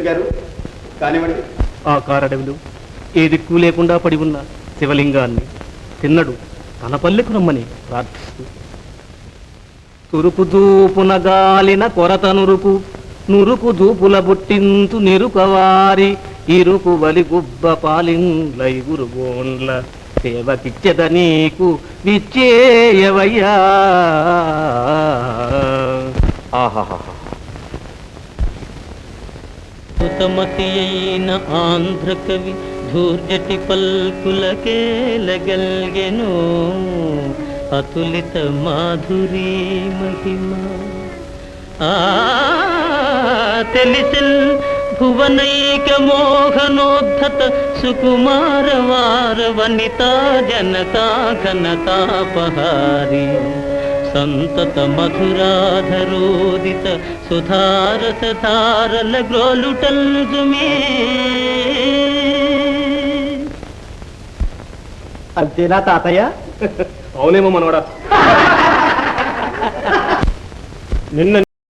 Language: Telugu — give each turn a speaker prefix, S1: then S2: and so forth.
S1: గారు కానివ్వండి.
S2: ఆ కారడవిలో ఏ దిక్కు లేకుండా పడి ఉన్న శివలింగాన్ని తిన్నడు తన పల్లెకు రమ్మని ప్రార్థిస్తూ తురుపు దూపున గాలిన కొరత నురుకు నురుకు దూపుల బుట్టింతు నిరుకవారి ఇరుకు వలి గుబ్బ పాలిండ్లైగురు బోన్ల సేవకిచ్చద నీకు విచ్చేయవయ్యా.
S3: సుతమతి అయిన ఆంధ్ర కవి ధూర్జటి పల్కులకేలగల్గెను అతులిత మాధురీ మహిమ. తెలిసిల్ భువనైక మోహనోద్ధత సుకుమారవార వనితా జనతా ఘనతాపహారి సంతత మధురాధరోదిత సుధారసధారల గ్రోలుటల్జుమే.
S1: అంతేనా తాతయ్య?
S2: అవునేమో మనవడా. నిన్న